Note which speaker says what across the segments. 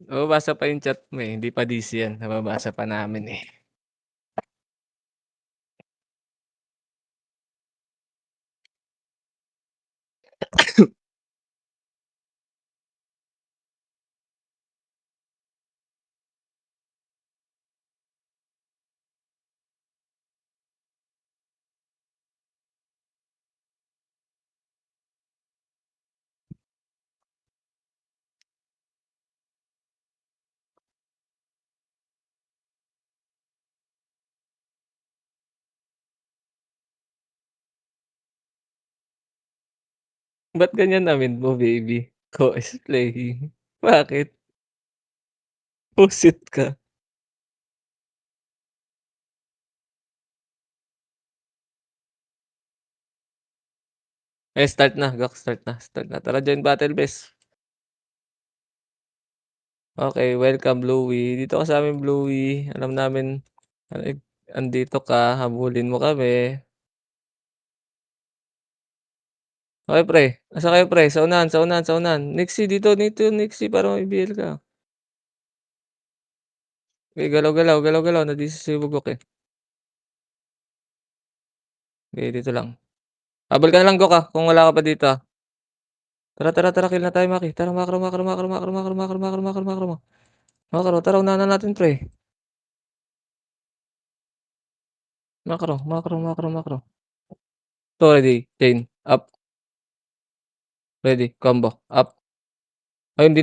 Speaker 1: Nababasa pa yung chat mo, eh, hindi pa DC yan, nababasa pa namin, eh. Ba't ganyan namin mo, baby? Co-is-playing. Bakit? Buset ka. Eh, start na, Gok, start na. Tara join battle, bes. Okey, welcome Bluey. Dito ka sa'min Bluey, alam namin ay andito ka, habulin mo kami. Okey pre, nasaan kayo pre? Sa unahan, sa unahan, sa unahan. Nixie dito Nixie para may BL ka. Okey, galaw, galaw, galaw, galaw na-DC si Bugok, eh. Okey, dito lang. Habol ka na lang Gok, kung wala ka pa dito, Tara, tara, tara, kill na tayo Maki. Tara macro, macro, macro, macro, macro, macro, macro, macro, macro mo. Macro, tara unahan na natin pre. Macro, macro, macro, macro. 'To ready, chain, up, ready, combo, up. Ay hindi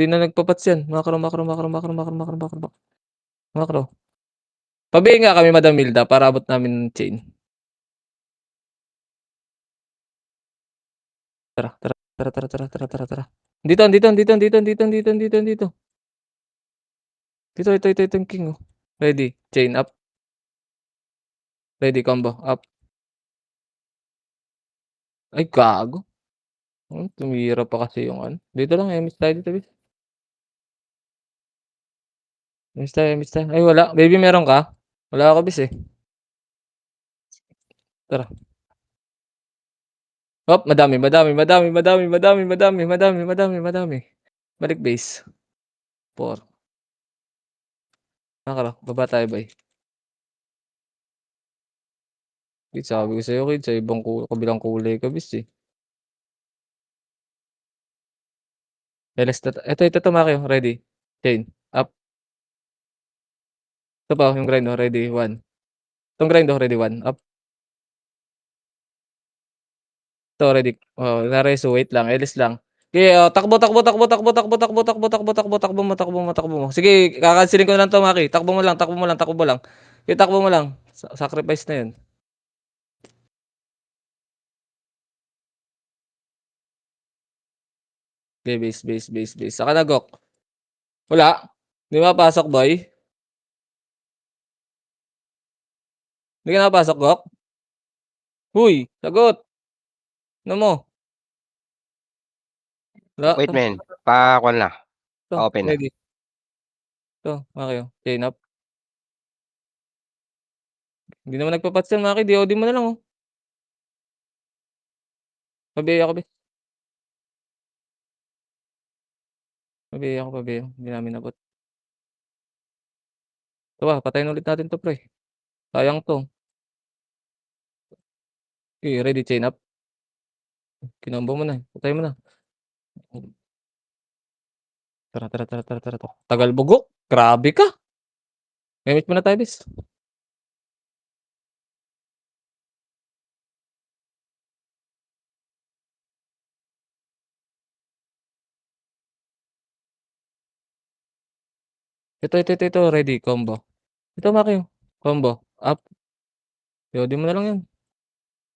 Speaker 1: na nagpa-pots yan. Macro, macro, macro, macro, macro, macro, macro, macro. Pabihin nga kami Madam Milda para abot namin chain. Tara, tara, tara, tara, tara, tara, tara, tara. Dito, dito, dito, dito, dito, dito, dito, dito. Dito, ito yung king, oh. Ready, chain up, ready, combo, up. Ay gago, tumira pa kasi yung ano. Dito lang, MS tayo dito, bes. MS tayo, MS tayo. Ay wala, baby meron ka? Wala ako bis, eh. Tara. Hop, madami, madami, madami, madami, madami, madami, madami, madami, madami. Balik base. 4. Nakara, baba tayo bay. Kid, sabi ko sa'yo kid, sa ibang kabilang kulay ka bis, eh. LS na ito Makio, ready, chain, up. Ito pa yung grind, oh, ready, 1. Itong grind, oh, ready, 1, up. Ito ready, oh, na-reso, wait lang, LS lang. Sige, oh, takbo, takbo, takbo, takbo, takbo, takbo, takbo, takbo, takbo, takbo mo, takbo mo, takbo mo. Sige, kakanselin ko na lang 'to Maki, takbo mo lang, takbo mo lang, takbo mo lang. Sige, takbo mo lang, sacrifice na 'yun. Okey, base, base, base, base. Saka na Gok. Wala? 'Di mapasok boy? 'Di ka nakapasok Gok? Hoy, sagot. Ano mo? Wala,
Speaker 2: Wait men, pa-kuwan na,
Speaker 1: 'to,
Speaker 2: pa-open na.
Speaker 1: ready. 'To, Maki, oh, chain up. Hindi naman nagpa-pots yan Maki, DOD mo na lang, oh. Pabaya ako be, pabaya ako, pabaya. Hindi namin abot. 'To patayin ulit natin 'to pre, sayang 'to. Okey, ready, chain up. Kinombo mo na, patayin mo na. Tara, tara, tara, tara, tara, tagal Bugok, grabe ka. Memit muna tayo bes. Ito, ready, combo. Ito Maki, oh, combo, up. DOD mo na lang yan.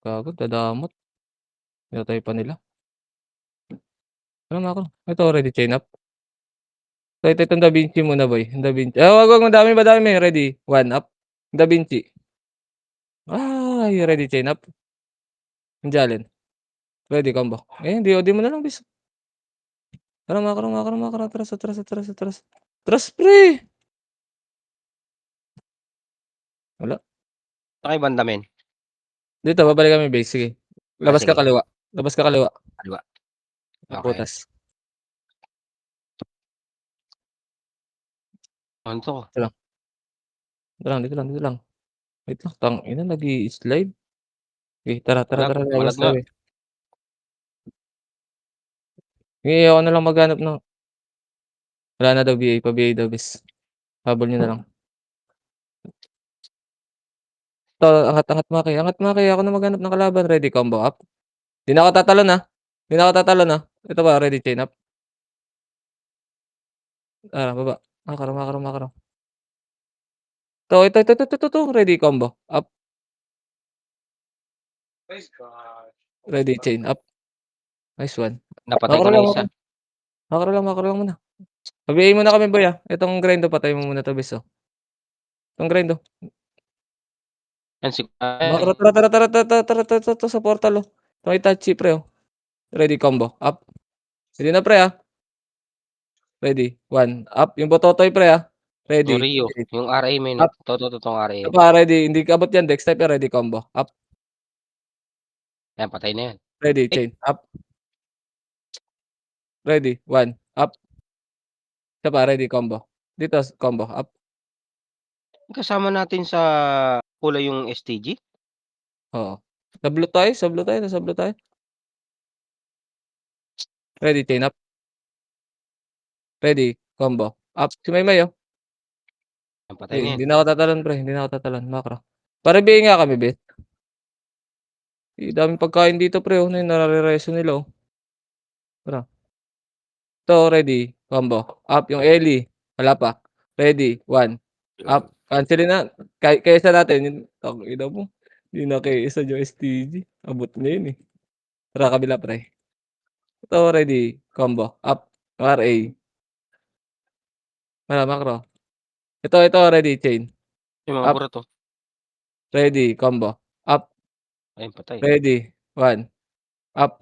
Speaker 1: Gago dadamot, pinatay pa nila. Ano Mako, ito ready, chain up. Itong Da Vinci muna boy, yung Da Vinci. Wag madami, madami. Ready, 1 up. Da Vinci. Ay, ready, chain up. Yung Jalen. Ready, combo. Eh, DOD mo na lang bis. Tara macro, macro, macro. Atras, atras, atras, atras. Atras pre! Wala.
Speaker 2: Saan kayo banda men?
Speaker 1: Dito babalik kami base, sige. Labas ka
Speaker 2: Sige,
Speaker 1: kaliwa. Labas ka kaliwa.
Speaker 2: kaliwa. Okey.
Speaker 1: Butas.
Speaker 2: Antok.
Speaker 1: Dito lang, dito lang. Wait lang, tangina nag-i-slide. Sige tara,
Speaker 2: Malag
Speaker 1: labas
Speaker 2: malag nga.
Speaker 1: tayo, eh. Sige ako na lang maghanap ng wala na daw VA, pa-VA daw bes. Habol niyo na lang. 'To angat Maki, ako na maghanap ng kalaban, ready combo up. 'Di na ako tatalon, 'di na ako tatalon, Ito ba ready chain up, baba. Makaro. 'To, ready combo up, ready chain up, nice one.
Speaker 2: Napatay ko
Speaker 1: Makaro
Speaker 2: na
Speaker 1: lang,
Speaker 2: isa.
Speaker 1: makaro lang muna. Pa-VA muna kami boy, itong grindo patayin mo muna 'to bes, 'tong grindo.
Speaker 2: Yan
Speaker 1: Makaro tara sa portal, Itong Itachi pre, ready combo up. Ready na pre, ready, 1 up, yung bototoy pre,
Speaker 2: yung
Speaker 1: ready,
Speaker 2: Rio,
Speaker 1: chain
Speaker 2: yung RA main,
Speaker 1: up.
Speaker 2: totoong RA
Speaker 1: Ito
Speaker 2: yan.
Speaker 1: pa ready, hindi abot yan dex type, ready combo up,
Speaker 2: Yan patay na yan.
Speaker 1: ready
Speaker 2: Ay,
Speaker 1: chain up, ready 1 up. Ito pa ready combo, dito combo up,
Speaker 2: kasama natin sa kulay yung STG?
Speaker 1: oo. Nasa blue tayo, ready chain up, ready combo up. Si Maymay,
Speaker 2: Yan patay na yan.
Speaker 1: hindi na ako tatalon pre, hindi na ako tatalon, makro. Pare-BA nga kami bet, daming pagkain dito pre, na yung nare-reso nila, tara. Ito ready combo up, yung Ellie wala pa, ready 1 up. Cancelin na, kaysa natin yung tangina mo, hindi na kaysa yung STG, abot na yun, Tara kabila pre, ito ready combo up, RA wala makro. Ito ready chain
Speaker 2: Yung mga
Speaker 1: up,
Speaker 2: burato.
Speaker 1: ready combo up,
Speaker 2: Ayun patay.
Speaker 1: ready 1 up.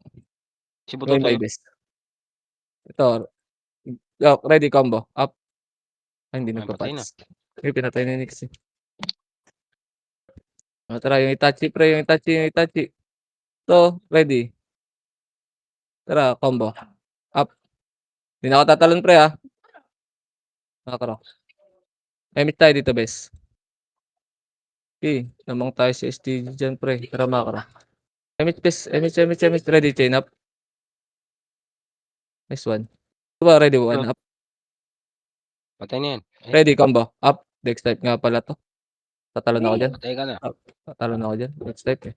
Speaker 2: Si
Speaker 1: May
Speaker 2: Butotoy,
Speaker 1: best, ito ready combo up. Ay hindi
Speaker 2: ayun patay na.
Speaker 1: nagpa-pats, pinatay na ni Nix, tara yung Itachi pre, yung Itachi. Ito ready, tara combo up. Di na ako tatalon pre, makro. Emit tayo dito bes, lamang tayo sa STG diyan pre, tara makro. Emit ready chain up, nice one. Ito ba ready 1
Speaker 2: Ano,
Speaker 1: up,
Speaker 2: patay na yan. Ay,
Speaker 1: ready combo up. Dex type nga pala 'to, tatalon ako diyan,
Speaker 2: patay ka na.
Speaker 1: tatalon ako diyan, dex type,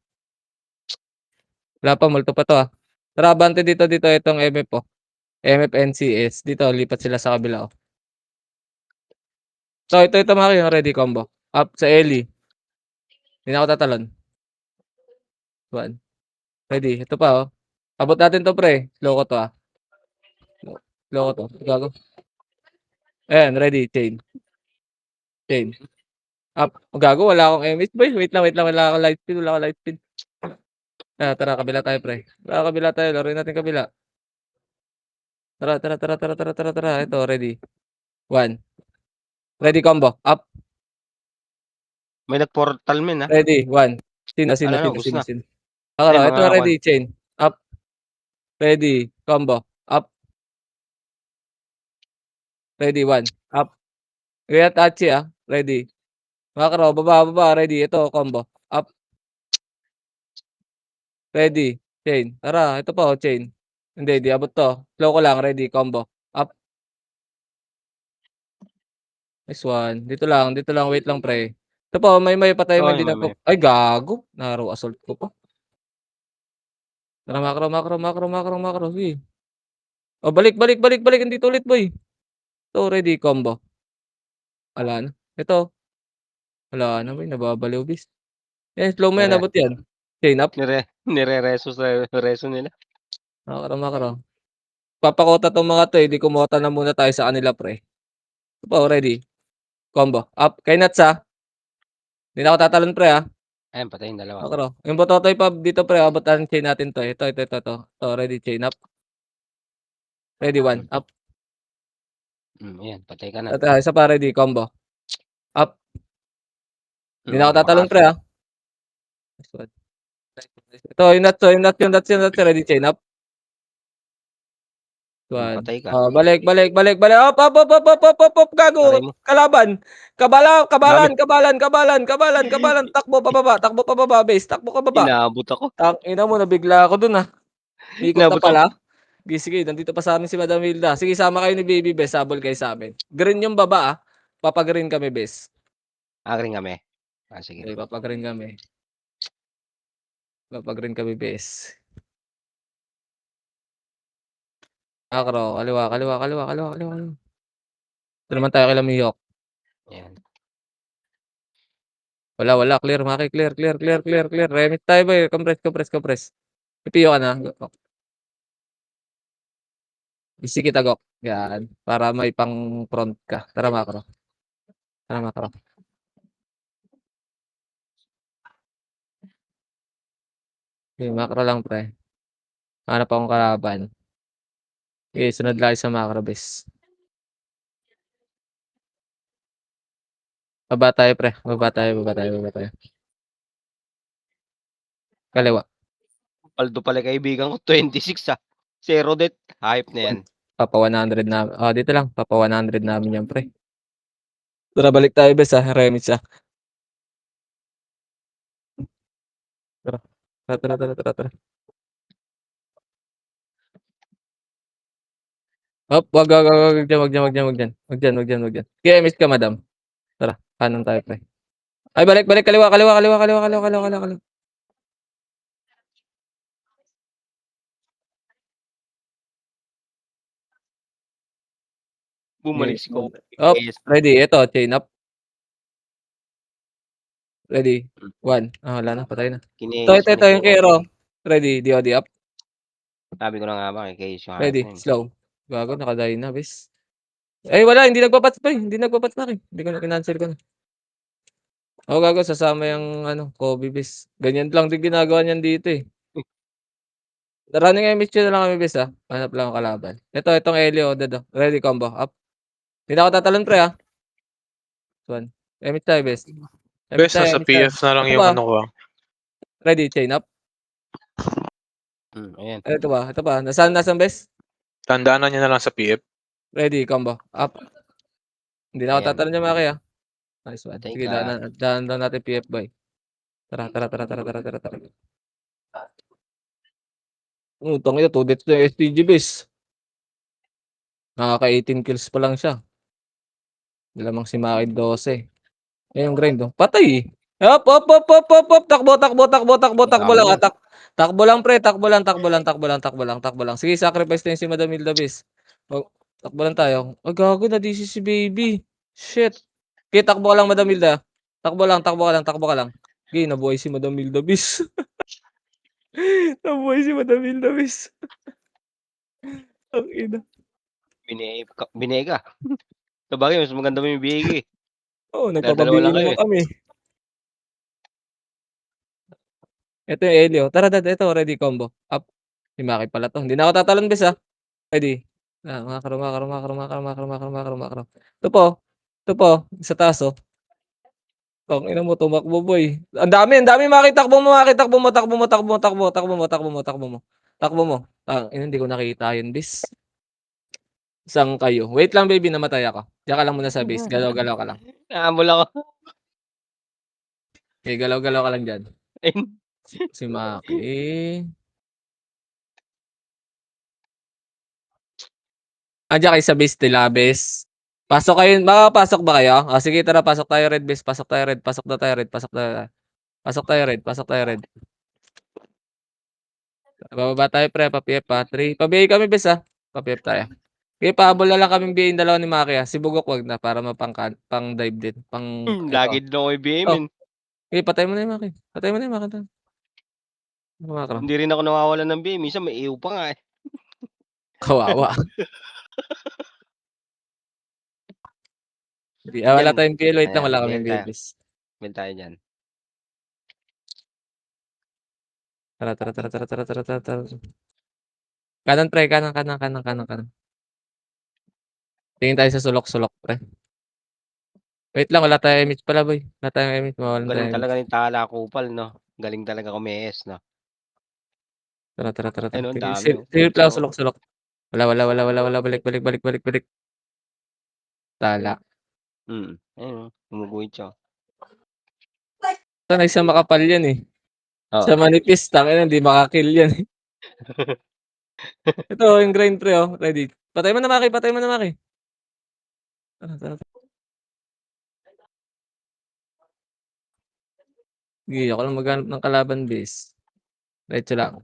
Speaker 1: Wala pa, multo pa 'to, Tara abante dito itong MF, MF NCS dito lipat sila sa kabila, ito Maki, yung ready combo up sa Ellie, hindi na ako tatalon, 1 ready. Ito pa, abot natin 'to pre, slow ko 'to, slow ko 'to, gago. Ayan ready chain up. Gago wala akong MH boy, wait lang, wala akong light speed. Tara kabila tayo pre, kabila tayo, laruin natin kabila. Tara, ito ready 1 ready combo up,
Speaker 2: May nag-portal men,
Speaker 1: ready 1.
Speaker 2: Ano na, ubos na. Ay,
Speaker 1: Ito
Speaker 2: mga
Speaker 1: ready chain up, ready combo up, ready 1 up. Kuya Tachi, ready. Makro baba, ready, ito combo up, ready chain. Tara ito pa, chain. Hindi, di abot 'to. Slow ko lang, ready combo up, nice one. Dito lang, wait lang pre. Ito pa, may patay mo
Speaker 2: oo,
Speaker 1: hindi
Speaker 2: may
Speaker 1: ay gago, naro assault ko pa. Tara makro, sige. Balik, andito ulit boy. Ito ready combo, wala na. Ito, wala na boy, nababaliw bis. Slow mo yan,
Speaker 2: nire
Speaker 1: abot yan. Chain up,
Speaker 2: nire-reso sa reso nila.
Speaker 1: makro. Papakota 'tong mga 'to, di kumota na muna tayo sa kanila pre. Ito pa, ready combo up kay Nuts, di na ako tatalon pre,
Speaker 2: Ayan, patay yung dalawa.
Speaker 1: makro. Yung bototoy pa dito pre, abot ang chain natin 'to, ito ready chain up, ready 1 up.
Speaker 2: Ayan, patay ka na.
Speaker 1: Ito isa pa ready combo up, di na ako tatalon pre,
Speaker 2: Makasok.
Speaker 1: Nice one. Ito yung Nuts, ready chain up, 1.
Speaker 2: Patay ka.
Speaker 1: Oh, balik, balik, balik, balik. Op, op, op, op, op, op, op, op,
Speaker 2: Aray
Speaker 1: gago.
Speaker 2: mo.
Speaker 1: Kalaban.
Speaker 2: Dami.
Speaker 1: Kabalan. Takbo pababa, base. Takbo pababa.
Speaker 2: Inaabot ako.
Speaker 1: Tangina mo, nabigla ako dun, ah. Ikot na
Speaker 2: Inabot ako.
Speaker 1: pala. Sige, nandito pa sa'min si Madam Hilda. Sige, sama kayo ni Baby Bes, habol kayo sa'min. Green yung baba, ah. Papa-green kami, Bes.
Speaker 2: Green kami. Sige.
Speaker 1: Okay, papa-green kami. Papa-green kami, Bes. Macro, kaliwa. Dito naman tayo kila Mihawk.
Speaker 2: Ayan.
Speaker 1: Wala. Clear, Maki. Clear. Remit tayo, boy. Compress. Ipiyo ka na. Isi kita, Gok. Yan. Para may pang front ka. Tara, Macro. Okay, Macro lang, pre. Hanap akong kalaban. Okay, sunod lang sa Macro, Bes. Baba tayo, pre. Baba tayo. Kaliwa.
Speaker 2: Paldo pala kaibigan ko, 26 ah. 0 death. Hype na yan.
Speaker 1: Papa 100 na. Dito lang. Papa 100 namin yan, pre. Tara, balik tayo, Bes, ah. Remit siya. Tara. Hop, wag dyan. Wag dyan. KMS ka, madam. Tara, kanan tayo, pre. Ay, balik, kaliwa.
Speaker 2: Bumalik si Ko.
Speaker 1: Up,
Speaker 2: Yes.
Speaker 1: ready. Ito, chain up. Ready. 1. Wala na, patay na.
Speaker 2: Kinehis
Speaker 1: Ito, yung kero. Ready, DOD up.
Speaker 2: Sabi ko na nga ba, kinehis yung hype
Speaker 1: Ready,
Speaker 2: na yun.
Speaker 1: slow. Gago, nakadayo na, bes. Ay, wala, hindi nagpapats pa, Hindi nagpapats na, Hindi ko na, kinancel ko na. Ako gago, sasama yung, Kobe, bes. Ganyan lang din ginagawa niyan dito, eh. Running MH na lang kami, bes, ah. Hanap lang ang kalaban. Itong Elio, Dado. Ready, combo, up. Hindi na ako tatalon, pre, ah. 1. MH tayo, bes.
Speaker 3: Bes, nasa PF na lang
Speaker 1: Ito
Speaker 3: yung
Speaker 1: ba?
Speaker 3: ano ko.
Speaker 1: Ready, chain up.
Speaker 2: Ayan.
Speaker 1: Ito ba? Nasaan, bes?
Speaker 3: Tandaanan niya na lang sa PF.
Speaker 1: Ready, combo, up. Hindi na ako
Speaker 2: Ayan.
Speaker 1: tatalon niya, Maki, ah. Nice one.
Speaker 2: Thank
Speaker 1: Sige,
Speaker 2: you.
Speaker 1: daan natin PF, boy. Tara. Utang ina, 2 deaths na yung STG, bes. Nakaka-18 kills pa lang siya. Lamang si Maki 12. Yung grind, oh. Patay, eh. Hop. Takbo lang,
Speaker 2: Dami
Speaker 1: ah. Takbo lang, pre. Takbo lang. Sige, sacrifice na yun si Madam Hilda, bes. Oh, takbo lang tayo. Ay, gago na DC si baby. Shit. Okay, takbo ka lang, Madam Hilda. Takbo ka lang. Okay, nabuhay si Madam Hilda, bes. Nabuhay si Madam Hilda, bes. Ang ina.
Speaker 2: Binega. Sabagay, mas maganda mo yung binega, eh.
Speaker 1: Oo,
Speaker 2: Dadalawa
Speaker 1: nagpapabili
Speaker 2: lang kayo,
Speaker 1: naman
Speaker 2: eh.
Speaker 1: kami. Ito yung Elio. Tara, dad. Ito, ready combo. Up. Si Maki pala to. Hindi na ako tatalon, bes, ah. Ready. Makro. Ito po. Sa taas, oh. Tangina mo, tumakbo, boy. Ang dami. Maki, takbo mo. Tangina, hindi ko nakita yun, bes. Saan kayo? Wait lang, baby. Namatay ako. Diyan ka lang muna sa base. Galaw-galaw ka lang.
Speaker 2: Naambol ako.
Speaker 1: Okay, galaw-galaw ka lang dyan.
Speaker 2: Ayun.
Speaker 1: Si Maki. Andiyan kayo sa base nila, bes. Pasok kayo. Makakapasok ba kayo? Sige, tara. Pasok tayo, red, bes. Pasok tayo, red. Pasok tayo, red. Bababa tayo, pre. Pa-PF, pa. 3. Pa-BA kami, bes, ah. Pa-PF tayo. Okay, pahabol na lang kaming BA yung dalawa ni Maki, ah. Si Bugok wag na para pang-dive din.
Speaker 2: Lagi
Speaker 1: Ito.
Speaker 2: din ako i-BM,
Speaker 1: Oh.
Speaker 2: eh.
Speaker 1: Okay, patay mo na yung Maki. Makro.
Speaker 2: Hindi rin ako nawawalan ng BM. Minsan may iyo pa nga, eh.
Speaker 1: Kawawa. Wala
Speaker 2: Yan.
Speaker 1: tayong PL. Wait lang,
Speaker 2: Ayan,
Speaker 1: wala kaming
Speaker 2: tayo.
Speaker 1: BLs.
Speaker 2: Ben tayo dyan.
Speaker 1: Tara. Kanan, pre. Kanan. Tingin tayo sa sulok, pre. Wait lang, wala tayong image pala, boy. Wala tayong image. Mawalan
Speaker 2: Galing
Speaker 1: tayong
Speaker 2: talaga
Speaker 1: image.
Speaker 2: ni Tala Kupal, no? Galing talaga kumihes, no?
Speaker 1: Tara.
Speaker 2: Ayun, ang dami, oh.
Speaker 1: Silip lang,
Speaker 2: Putya, oh.
Speaker 1: sulok. Wala, balik. Tala.
Speaker 2: Ayun, gumuguhit siya.
Speaker 1: Sanay sa makapal yan, eh.
Speaker 2: Oo.
Speaker 1: Sa manipis tangina hindi maka-kill yan, eh. Ito yung grind pre, oh, ready. Patay mo na Maki. Tara. Sige, ako lang maghanap ng kalaban base. Diretso lang.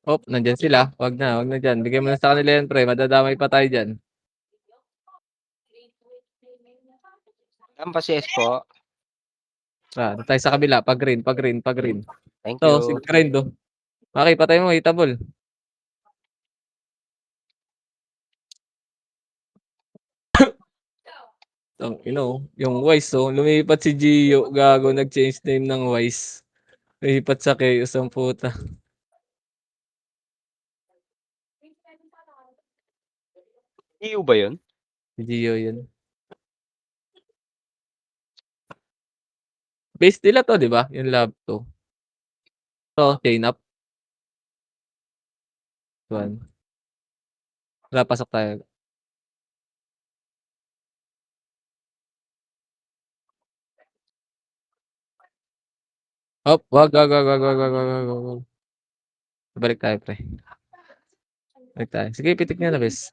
Speaker 1: Nandiyan sila. Wag na diyan. Bigyan mo na sa kanila yan pre, madadamay pa tayo diyan.
Speaker 2: Lampas si po.
Speaker 1: Doon tayo sa kabila, pag-green.
Speaker 2: Thank
Speaker 1: Ito,
Speaker 2: you.
Speaker 1: sige grind, oh. Maki, patay mo, hitable. Tangina, oh. Yung Wise, oh. Lumipat si Gio, gago, nag-change name ng Wise. Lumipat sa Chaos ang puta.
Speaker 2: Iyo ba yun?
Speaker 1: Si Gio yun. Base nila to, di ba? Yung lab to. To, chain up. One. Wala, pasok tayo. Wag. Balik tayo, pre. Balik tayo. Sige, pitik niya na, bes.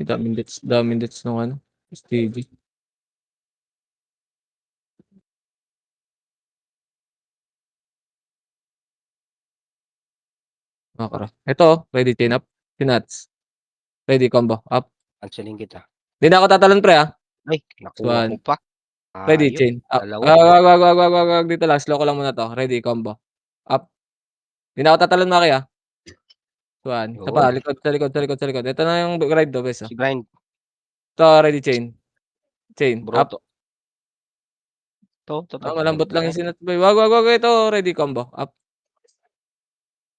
Speaker 1: Daming deaths nung ano, STG. Makara. Ito, ready, chain up. Sinats. Ready, combo. Up.
Speaker 2: Cancelin kita.
Speaker 1: Hindi na ako tatalon, pre, ah.
Speaker 2: Ay, nakuha ko
Speaker 1: One.
Speaker 2: pa.
Speaker 1: Ready,
Speaker 2: Ayop,
Speaker 1: chain. Up.
Speaker 2: dalawa.
Speaker 1: Wag. Dito lang. Slow ko lang muna to. Ready, combo. Up. Hindi na ako tatalon, Maki, ah. One. Isa pa,
Speaker 2: Yun.
Speaker 1: sa likod. Ito na yung ride do, bes, oh.
Speaker 2: Si grind,
Speaker 1: Ito, ready, chain. Up.
Speaker 2: broto. To.
Speaker 1: Malambot lang yung sinat, boy. Wag. Ito, ready, combo. Up.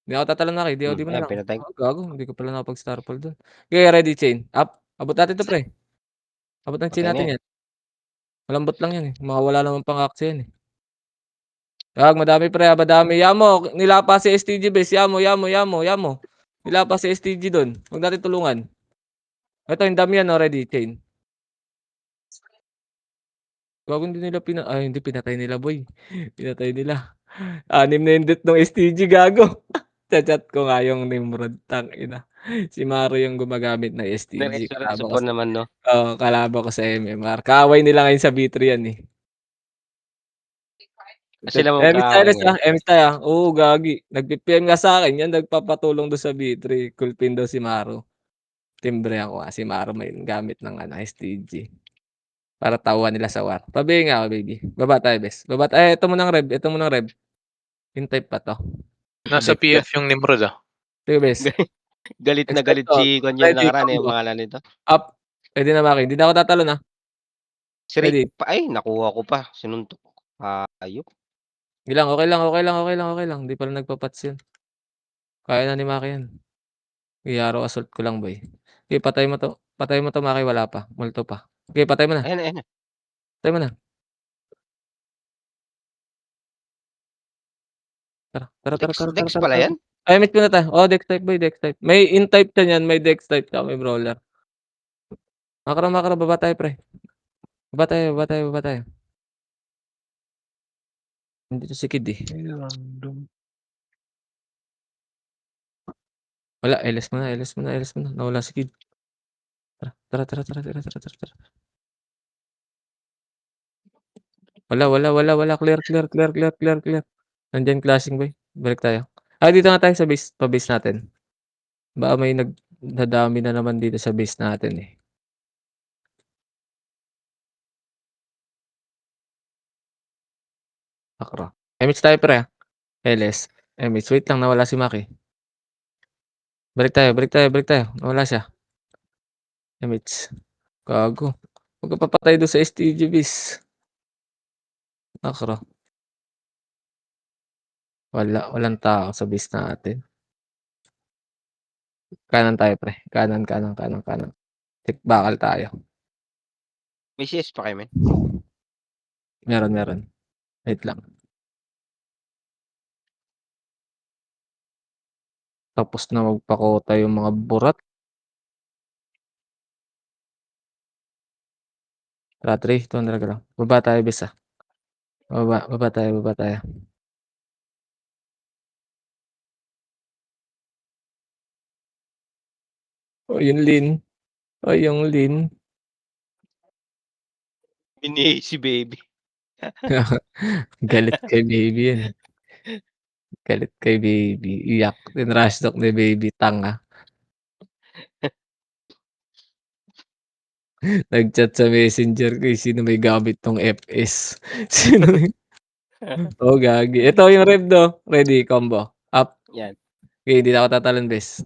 Speaker 1: Hindi ako tatalon, Maki. Di mo na
Speaker 2: Ayan,
Speaker 1: lang.
Speaker 2: pinatay.
Speaker 1: Gago. Hindi ko pala nakapag-star pull dun. Okay, ready, chain. Up. Abot natin to, pre. Abot ng chain
Speaker 2: Patay na
Speaker 1: natin
Speaker 2: yan.
Speaker 1: yan. Malambot lang yan, eh. Wala naman pang axe yan, eh. Wag, madami pre, madami. Yamo, nilapa si STG base. Yamo. Nilapa si STG doon. Huwag natin tulungan. Ito, yung dami yan already, chain. Gago, hindi pinatay nila, boy. Pinatay nila. 6 na yung death ng STG, gago. Chat ko nga yung Nimrod, tangina. Si Maro yung gumagamit ng STG.
Speaker 2: Diretso po naman, no?
Speaker 1: Kalaban ko sa MMR. Kaaway nila ngayon sa B3 yan, eh.
Speaker 2: Sila magkaaway
Speaker 1: Silas,
Speaker 2: ngayon.
Speaker 1: tayo. Oo, gagi. Nag-PM nga sa'kin yan, nagpapatulong doon sa B3. Kulpin daw si Maro. Timbre ako, si Maro may gamit ng STG. Para tauhan nila sa war. Pabi nga ako, baby. Baba tayo, bes. Ito mo ng Rev. Yung type pa 'to.
Speaker 3: Nasa PF yung Nimrod, ah.
Speaker 1: Sige, bes.
Speaker 2: Galit na galit
Speaker 1: Expect
Speaker 2: si Kuan
Speaker 1: ready,
Speaker 2: nakaraan, yung
Speaker 1: combo.
Speaker 2: pangalan nito.
Speaker 1: Up. Puwede na, Maki. Hindi na ako tatalon, ah.
Speaker 2: Si Rick
Speaker 1: Ready.
Speaker 2: pa, ay nakuha ko pa, sinuntok. Ayop.
Speaker 1: Sige lang, okey lang. Hindi pala nagpa-patch yun. Kaya na ni Maki yan. I-arrow assault ko lang, boy. Sige, patay mo 'to, Maki, wala pa, multo pa. Sige, patay mo na.
Speaker 2: Ayan.
Speaker 1: Patay mo na.
Speaker 2: Dex pala
Speaker 1: Tara.
Speaker 2: yan?
Speaker 1: Ay, meet muna tayo. Dex type boy, Dex type. May in type ka niyan, may Dex type ka, may brawler. Makro, baba tayo pre. Baba tayo. Nandito si Kid, eh. Wala, LS mo na. Nawala si Kid. Tara. Wala. Clear. Nandiyan clashing boy. Balik tayo. Dito na tayo sa base, pa-base natin. Baka may nadami na naman dito sa base natin, eh. Makro. MH tayo pre, ah. LS. MH, wait lang, nawala si Maki. Balik tayo. Nawala siya. MH. Gago. Huwag ka papatay doon sa STG bis. Makro. Walang tao sa base natin. Kanan tayo pre. Kanan. Bakal tayo.
Speaker 2: May CS pa kayo, men?
Speaker 1: Meron. Wait lang. Tapos na magpakota yung mga burat. Tara 3, 200 ka lang. Baba tayo bes, baba tayo, baba tayo. Oh, yung Lin. Oh, yung Lin.
Speaker 2: Binihi si baby.
Speaker 1: Galit kay baby yan, eh. Galit kay baby, iyak. Tinrash talk ni baby, tanga. Nag-chat sa Messenger ko, eh, sino may gamit tong FS? Sino may oh, gagi. Ito yung rev 'no, ready, combo, up.
Speaker 2: Yan.
Speaker 1: Okey, hindi na ako tatalon bes.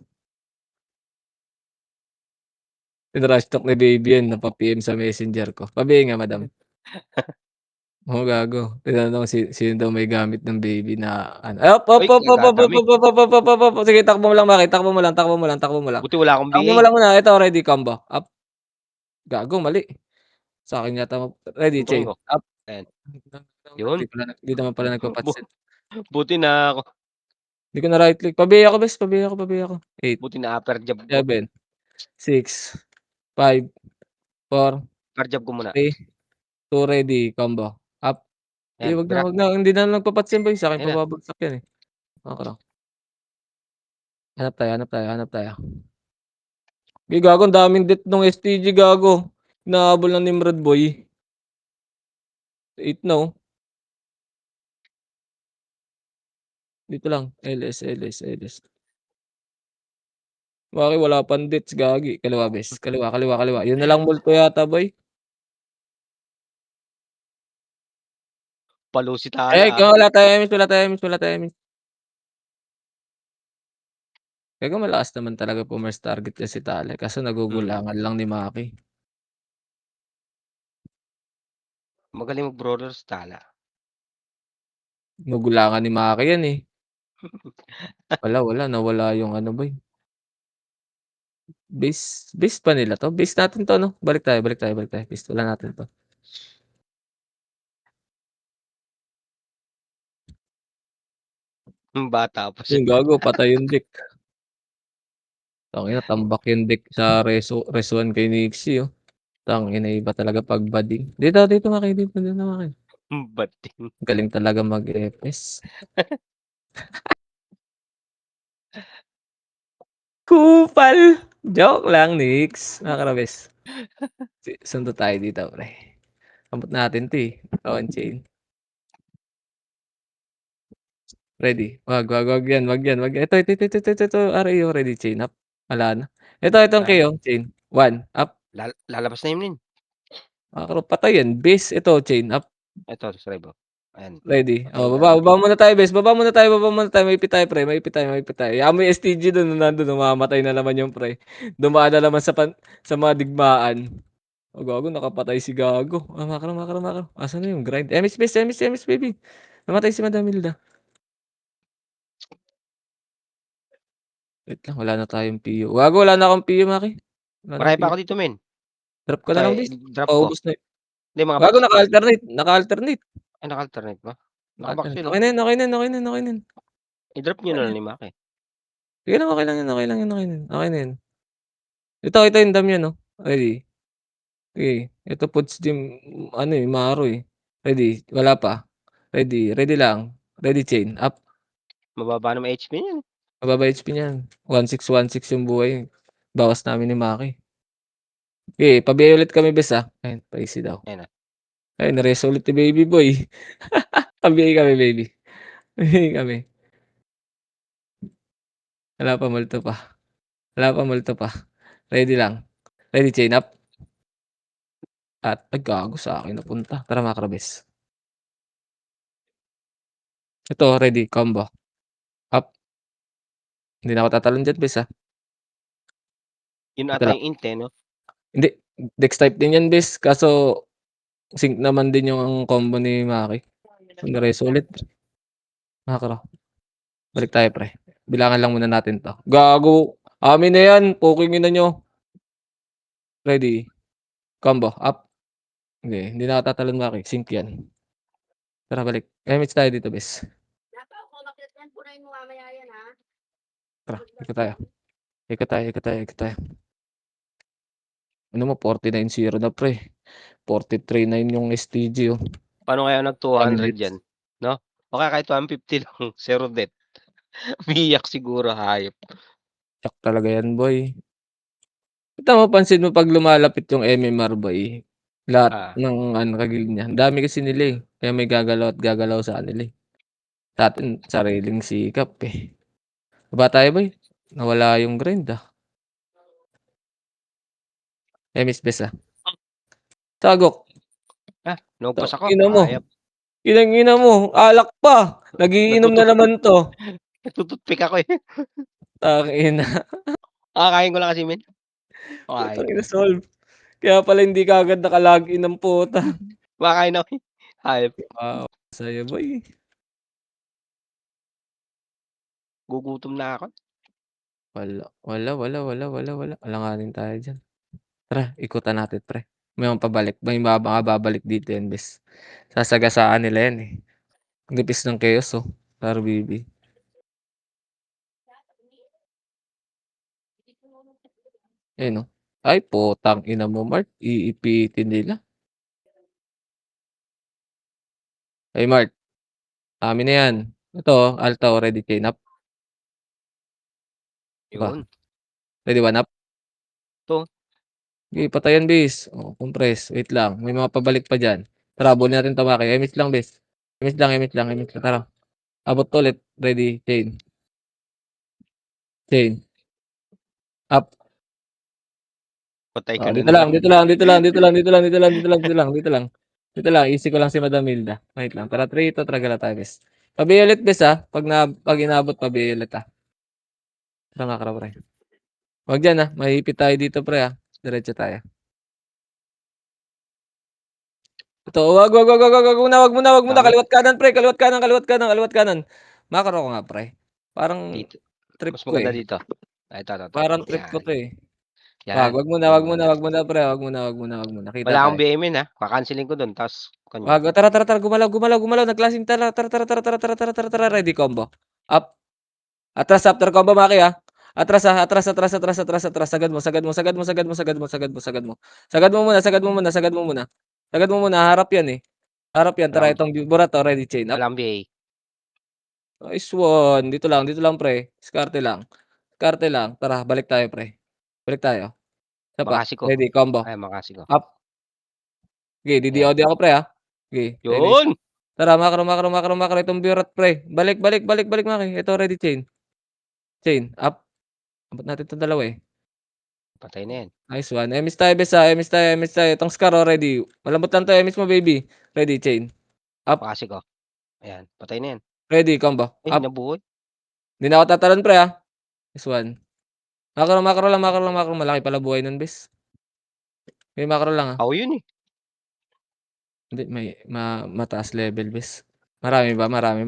Speaker 1: Tinrash talk ni baby yan, napa-PM sa Messenger ko. "Pabi nga madam." Oo, gago. Tinanong sino daw may gamit ng baby na ano, op, op,
Speaker 2: Uy,
Speaker 1: op, op, op, op,
Speaker 2: dadami.
Speaker 1: op, op, op, op, op, op. Sige takbo mo lang Maki, takbo mo lang, takbo mo lang, takbo mo lang.
Speaker 2: Buti wala akong
Speaker 1: Takbo
Speaker 2: BA.
Speaker 1: mo lang muna, ito ready, combo, up. Gago mali. Sa'kin yata ready,
Speaker 2: Subukan
Speaker 1: chain,
Speaker 2: ko.
Speaker 1: up.
Speaker 2: Ayan.
Speaker 1: Hindi
Speaker 2: Yun.
Speaker 1: pala hindi naman pala
Speaker 2: Bu
Speaker 1: nagpa-pansin.
Speaker 2: buti na
Speaker 1: Hindi ko na right click. Pabi ako bes, pabi ako, pabi ako. 8,
Speaker 2: buti na upper jab ko.
Speaker 1: 7, 6, 5, 4,
Speaker 2: Upper jab ko muna.
Speaker 1: 3, 2, ready, combo, up. Eh,
Speaker 2: Ayan,
Speaker 1: wag
Speaker 2: bira.
Speaker 1: na, hindi na nagpa-patsin boy, sa'kin
Speaker 2: Ayan na.
Speaker 1: pababagsak yan, eh. Okra. Hanap tayo, hanap tayo, hanap tayo. Uy, gago ang daming death nung STG gago. Hinahabol ng Nimrod boy. 8 na, oh. Dito lang, LS, LS, LS. Bakit wala pang deaths, gagi. Kaliwa bes, kaliwa, kaliwa, kaliwa. Yun na lang multo yata boy.
Speaker 2: Palo si
Speaker 1: Ay,
Speaker 2: Tala, ah.
Speaker 1: wala tayo miss, wala tayo miss, wala tayo miss. Gago malakas naman talaga pumer's target niya si Tale kaso nagugulangan lang ni Maki.
Speaker 2: Magaling mag-brawler si Tala.
Speaker 1: Nagugulangan ni Maki yan, eh. Wala, nawala yung ano boy. Base pa nila 'to? Base natin 'to 'no? Balik tayo, balik tayo, balik tayo. Pistolan natin 'to.
Speaker 2: Bata pa siya.
Speaker 1: Yung gago patay yung deck. Tangina tambak yung deck sa Res 1 kay Nixie, oh. Tangina iba talaga pag bading. Dito Maki, dito Maki.
Speaker 2: Bating.
Speaker 1: Galing talaga mag-FPS. Kupal! Joke lang, Nix. Mga karabes. Sundo tayo dito, pre. Abot natin 'to, eh. On chain. Ready? Wag yan, wag yan, wag ito, RAO ready chain up. Wala na. Itong
Speaker 2: Wala na.
Speaker 1: KO chain. 1 up.
Speaker 2: Lalabas na yun.
Speaker 1: Patay yan. Base ito chain up.
Speaker 2: Ito, subscribe, oh. Ayan.
Speaker 1: Ready?
Speaker 2: Patay
Speaker 1: Oh,
Speaker 2: na.
Speaker 1: baba muna tayo bes. Baba muna tayo, baba muna tayo. Maipit tayo pre, maipit tayo, maipit tayo. Hayaan mo yung STG dun nandun, mamamatay na naman yung pre. Dumaan na naman sa mga digmaan. Oh, gago nakapatay si gago. Makro. Asan na yung grind? MS baby. Namatay si Madam Hilda. Wait lang, wala na tayong PU. Gago wala na akong PU, Maki. Wala ng
Speaker 2: Marami pa
Speaker 1: PU.
Speaker 2: ako dito, men.
Speaker 1: Drop ko na lang bes.
Speaker 2: Drop ko.
Speaker 1: Paubos na.
Speaker 2: Hindi, mga
Speaker 1: Gago
Speaker 2: box ko.
Speaker 1: naka-alternate.
Speaker 2: Ay, naka-alternate ba? Naka-box
Speaker 1: Naka-alternate.
Speaker 2: yun, oh.
Speaker 1: Okay na yun, okay na yun, okay na yun, okay na yun.
Speaker 2: I-drop niyo
Speaker 1: Okay
Speaker 2: na
Speaker 1: na
Speaker 2: lang
Speaker 1: yun.
Speaker 2: ni Maki.
Speaker 1: Sige lang, okay lang yun, okay lang yun, okay na yun. Okay na yun. Ito yung dam yan, oh. Ready? Okey. Ito puts din ano, eh, Maro, eh. Ready? Wala pa. Ready, ready lang. Ready chain, up.
Speaker 2: Mababa naman HP niyan.
Speaker 1: Mababa HP niyan. 1616 yung buhay. Bawas namin ni Maki. Okey, pa-BA ulit kami bes, Ayun, pa-easy daw.
Speaker 2: Ayan, ah.
Speaker 1: Ayun, na-reso ulit ni baby boy. Pa-BA kami baby. Pa-BA kami. Wala pa, multo pa. Wala pa, multo pa. Ready lang. Ready chain up. At ay gago sa'kin napunta. Tara mga karabes. Ito ready, combo. Up. Hindi na ako tatalon diyan bes,
Speaker 2: Yun
Speaker 1: Ito
Speaker 2: ata
Speaker 1: lang.
Speaker 2: yung int, eh, 'no?
Speaker 1: Hindi, dex type din yan bes, kaso sync naman din yung combo ni Maki. Na-reso ulit. Makro. Balik tayo pre. Bilangan lang muna natin 'to. Gago! Amin na yan, pokingin na niyo. Ready, combo, up. Hindi na ako tatalon Maki, sync yan. Tara balik. MH tayo dito bes.
Speaker 4: Punahin mo mamaya yan, ha?
Speaker 1: Tara, ikot tayo. Ikot tayo, ikot tayo, ikot tayo. Ano mo 49-0 na pre. 43-9 yung STG oh.
Speaker 2: Paano kaya nag
Speaker 1: Ilang
Speaker 2: 200
Speaker 1: minutes?
Speaker 2: yan, 'no? O kaya kahit 150 lang, zero debt. Umiiyak siguro, hayop.
Speaker 1: Tsak talaga yan boy. Kita mapansin mo 'pag lumalapit yung MMR boy, lahat
Speaker 2: Ah,
Speaker 1: ng ano kagilid niya, ang dami kasi nila, eh, kaya may gagalaw at gagalaw sa kanila, eh. Sa'tin sariling sikap, eh. Baba tayo boy, nawala yung grind, Emis bes, Sagok,
Speaker 2: Inugpas ako,
Speaker 1: tangina mo,
Speaker 2: hayop.
Speaker 1: inang-ina mo, alak pa, nagiinom na
Speaker 2: Nagtutu
Speaker 1: naman 'to,
Speaker 2: nagtu-toothpick ako, eh.
Speaker 1: tangina,
Speaker 2: Kakakain ko lang kasi men. Hayop.
Speaker 1: putang ina solve. Kaya pala hindi kaagad naka-login ang puta.
Speaker 2: Kumakain ako, eh, hayop.
Speaker 1: Wow, saya boy.
Speaker 2: Gugutom na ako.
Speaker 1: Wala, alanganin tayo diyan. Tara, ikutan natin pre. May mga pabalik, may mga babalik dito yan bes. Sasagasaan nila yan eh. Ang nipis ng chaos oh. RBB. Ayun oh. Ay putang ina mo Mart. Iipitin nila. Ay Mart. Amin na yan. Ito oh. Alta already chain up. Ba?
Speaker 2: Yun,
Speaker 1: Ready one up?
Speaker 2: 'to.
Speaker 1: Okay, patayan bes. Oh, compress. Wait lang. May mga pabalik pa dyan. Tara, abon natin tamaki. Emit lang bes. Emit lang. Tara. Abot to ulit. Ready. Chain. Chain. Up.
Speaker 2: Patay ka
Speaker 1: Oh,
Speaker 2: na
Speaker 1: dito lang,
Speaker 2: naman.
Speaker 1: dito lang, dito lang, dito lang, dito lang, dito lang, dito lang, dito lang, dito lang. Dito lang, easy ko lang si Madam Hilda. Wait lang. Tara, try ito, tragala tayo, bes. Pabi-ulit, bes, ha. Pag inabot, pabi-ulit, ha. Tara, makara, pre. Wag dyan, ha. Mahihipit tayo dito, pre, ha. Diretso tayo. Ito, wag muna.
Speaker 2: Dami.
Speaker 1: Kaliwat kanan, pre. Kaliwat kanan. Makaro ko nga, pre. Parang
Speaker 2: Dito.
Speaker 1: trip
Speaker 2: Mas
Speaker 1: ko,
Speaker 2: maganda
Speaker 1: eh.
Speaker 2: dito. Ito.
Speaker 1: Parang trip ko
Speaker 2: Yan,
Speaker 1: to, eh.
Speaker 2: yan.
Speaker 1: Wag muna, pre. Wag muna. Kita
Speaker 2: Wala
Speaker 1: tayo.
Speaker 2: akong BMN, ha. Kakancelin ko dun ta's kanya.
Speaker 1: Tara, gumalaw, naglasing, tara, ready combo. Up, atras after combo Maki, atras, sagad mo. Sagad mo muna, harap yan,
Speaker 2: Wala
Speaker 1: tara
Speaker 2: akong
Speaker 1: itong burat to, ready chain up.
Speaker 2: wala akong BA.
Speaker 1: Nice one, dito lang pre, diskarte lang, tara balik tayo pre, balik tayo. Isa pa,
Speaker 2: Makasi ko.
Speaker 1: ready combo,
Speaker 2: Ay, makasi ko.
Speaker 1: up, okey,
Speaker 2: Ayan.
Speaker 1: DDoD ako pre, okey, ready.
Speaker 2: Yun!
Speaker 1: Tara, makro itong burat pre. Balik Maki. Ito ready chain. Chain, up. Abot natin 'tong dalawa, eh.
Speaker 2: Patay na yan.
Speaker 1: Nice one. Emis tayo bes, Emis tayo. Itong Scar oh, ready. Malambot lang 'to, emis mo baby. Ready chain. Up.
Speaker 2: Makasi ko. Ayan, patay na yan.
Speaker 1: Ready combo.
Speaker 2: Eh,
Speaker 1: Up.
Speaker 2: nabuhay.
Speaker 1: Hindi na ako tatalon pre, Nice one. Makro lang. Malaki pala buhay nun bes. May makro lang,
Speaker 2: Ako yun, eh.
Speaker 1: Hindi, may mataas level bes. Marami ba? Marami.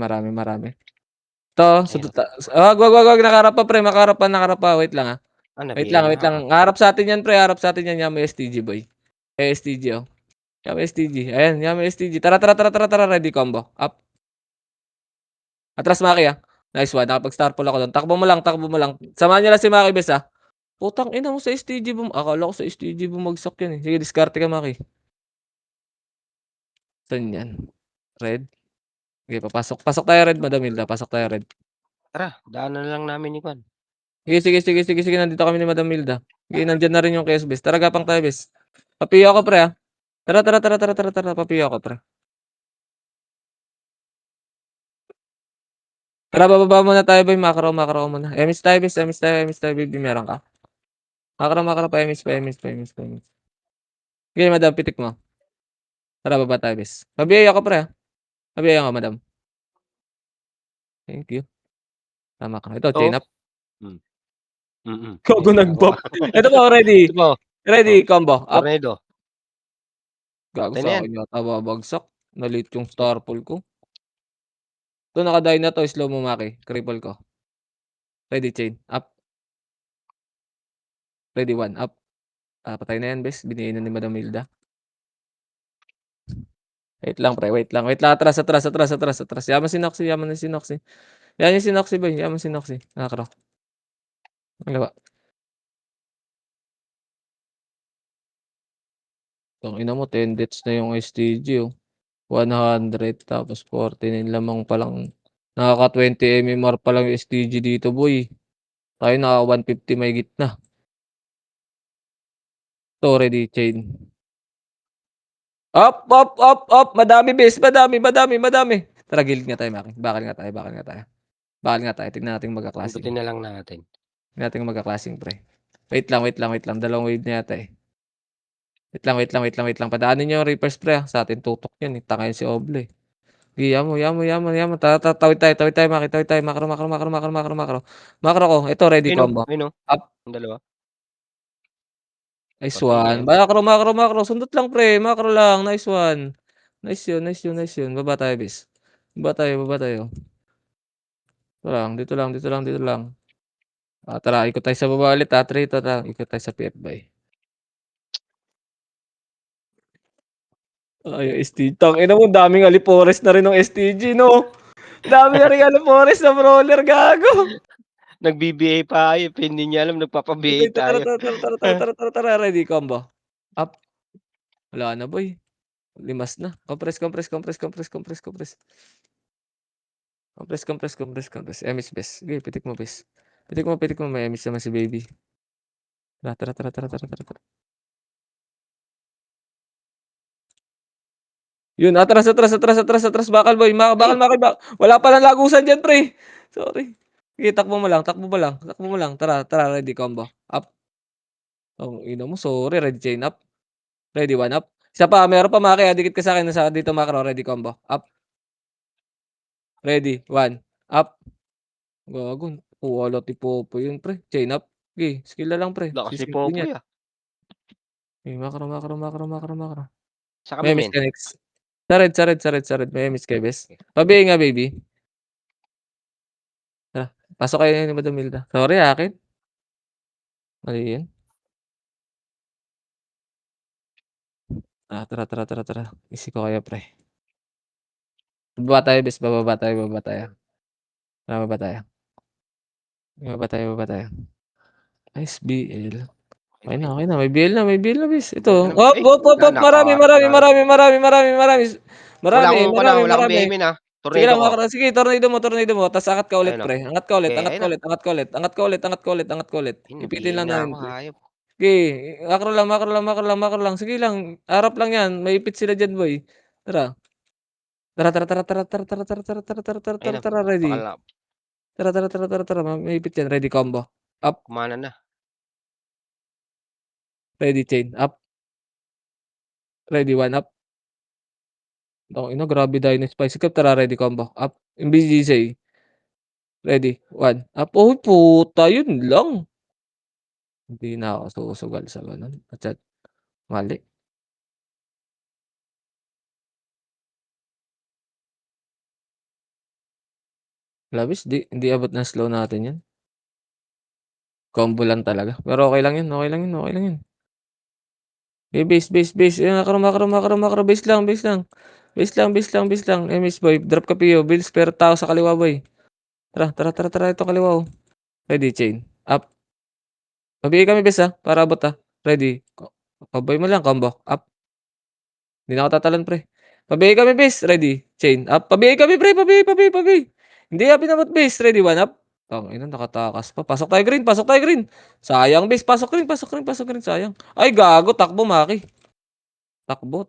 Speaker 1: Ito,
Speaker 2: Ayan,
Speaker 1: sudot wag. Nakaharap pa. Wait lang,
Speaker 2: na-BA na
Speaker 1: Wait
Speaker 2: ako.
Speaker 1: lang. Harap sa'tin yan pre, harap sa'tin yan. Yaman STG boy. STG oh. Yaman STG. Ayan, Yaman STG. Tara. Ready combo. Up. Atras Maki, Nice one. Nakapag-star pull ako dun. Takbo mo lang. Samahan niyo lang si Maki bes, Putang ina mo sa STG akala ko sa STG bumagsak yan, eh. Sige, diskarte ka Maki. Saan yan? Red? Sige, pasok tayo red, Madam Hilda. Pasok tayo red.
Speaker 2: Tara, daanan na lang namin ni Kwan.
Speaker 1: Sige. Nandito kami ni Madam Hilda. Sige, nandiyan na rin yung KS bes. Tara, gapang tayo bes. Papiyo ako pre, Tara. Papiyo ako pre. Tara, bababa muna tayo boy. Makro muna. Emis tayo baby. Meron ka? Makro pa. Emis. Sige, madam, pitik mo. Tara, baba tayo bes. Pabiyaya ako pre, Pabiyaya ka, madam. Thank you. Tama ka. Ito,
Speaker 2: Oo.
Speaker 1: chain up. Gago
Speaker 2: Ginagawa.
Speaker 1: nag-buff. Ito po, ready.
Speaker 2: Ito po.
Speaker 1: Ready, combo. Up.
Speaker 2: Tornado.
Speaker 1: Gago
Speaker 2: Patay na
Speaker 1: sa
Speaker 2: yan.
Speaker 1: akin yata babagsak. Na-late yung star pull ko. Ito, naka-die na to. Slow mo, Maki. Cripple ko. Ready, chain. Up. Ready, one. Up. Patay na yan, bes. Biniinan ni Madam Hilda. Wait lang pre, wait lang, atras. Yaman si Noxy, yaman na si Noxy. Yan yung si Noxy boy, yaman si Noxy. Nakakaraw. Kaliwa. Tangina mo 10 deaths na yung STG oh. 100 tapos 49 lamang palang. Nakaka 20 MMR pa lang yung STG dito boy. Tayo naka 150 mahigit na. To ready chain. Up. Madami bes, madami. Tara guild nga tayo, Maki. Bakal nga tayo. Tignan natin magkaklaseng.
Speaker 2: Pindutin na lang natin.
Speaker 1: Tignan natin magkaklaseng pre. Wait lang. Dalawang wave na yata eh. Wait lang. Padaanin niyo yung Reapers pre ah. Sa atin tutok yan eh. Takayin si Oble. Sige, yaman. Tawid tayo, Maki. Tawid tayo. Makro. Makro ko. Ito, ready combo.
Speaker 2: Ayun oh.
Speaker 1: Up.
Speaker 2: Yung dalawa.
Speaker 1: Nice
Speaker 2: Patay na
Speaker 1: one.
Speaker 2: yan.
Speaker 1: Makro. Sundot lang pre. Makro lang. Nice one. Nice yun. Baba tayo, bis. Baba tayo. Dito lang. Tara, ikot tayo sa baba ulit. Tara, ikot tayo sa PF bay. Ay, STG. Tangina mo, daming alipores na rin ng STG, no? Dami na rin alipores na brawler, gago.
Speaker 2: Nag-BBA pa tayo. Hindi niya alam, nagpapa-BA tayo.
Speaker 1: Tara, ready combo. Up. Wala na, boy. Limas na. Compress. Emis best. Sige, pitik mo best. Pitik mo. May emis naman si baby. Tara. Yun, atras. Bakal boy. Bakal. Wala pa lang lagusan dyan, pre. Sorry. Sige, takbo mo lang. Tara, ready combo. Up. Oh, ino mo, sorry. Ready chain up. Ready one up. Isa pa, meron pa Maki. Dikit ka sa akin. Nasa dito macro. Ready combo. Up. Ready. One. Up. Gago. Wala tipo po yun, pre. Chain up. Okay, skill na lang, pre.
Speaker 2: Lakas ni
Speaker 1: Sisilipin
Speaker 2: Popoy
Speaker 1: yan.
Speaker 2: ah.
Speaker 1: Okay, macro.
Speaker 2: Sa
Speaker 1: May
Speaker 2: kami
Speaker 1: miss
Speaker 2: men.
Speaker 1: ka next. Sa red. May miss kay best. Pabihin nga, baby. Tara. Pasok kayo ni Madam Milda. Sorry, akin. Mali yun. Tara. Isi ko kayo, pre. Bababa tayo, best. Bababa tayo. SBL. Okay na. May BL na, bes. Ito. Op. Marami.
Speaker 2: Wala akong BA men ah.
Speaker 1: Sige
Speaker 2: Tornado
Speaker 1: lang,
Speaker 2: ko.
Speaker 1: sige, tornado mo. Tas angat ka ulit,
Speaker 2: Ayun,
Speaker 1: pre. Angat ka ulit.
Speaker 2: Okay, ayun
Speaker 1: Angat ka ulit. Ipitin lang
Speaker 2: na
Speaker 1: natin,
Speaker 2: ako,
Speaker 1: pre.
Speaker 2: hayop.
Speaker 1: Sige, makro lang. Sige lang, harap lang yan. Maipit sila dyan, boy. Tara.
Speaker 2: Ayun na,
Speaker 1: Tara, ready.
Speaker 2: bakal na.
Speaker 1: Tara. Maipit yan. Ready combo. Up.
Speaker 2: Kumana na.
Speaker 1: Ready chain. Up. Ready one up. Tangina, grabe Dino Spice Cup. Tara, ready combo. Up. MBGC. Ready. One. Up. Oh, puta. Yun lang. Hindi na ako susugal sa ganun. At mali. Labis. Hindi abot ng slow natin yan. Combo lang talaga. Pero okay lang yun. Okay, base. Makro. Base lang. MS boy. Drop ka PO. Bills pero tao sa kaliwa boy. Tara. Ito kaliwa oh. Ready chain. Up. Mabigay kami bes ha. Para abot ha. Ready. Kaboy mo lang. Combo. Up. Hindi na ako tatalon pre. Pabigay kami bes. Ready. Chain. Up. Pabigay kami pre. Pabigay. Hindi ha. Pinabot bes. Ready. One up. Ina, nakatakas pa. Pasok tayo green. Sayang bes. Pasok green. Sayang. Ay gago. Takbo Maki. Takbo.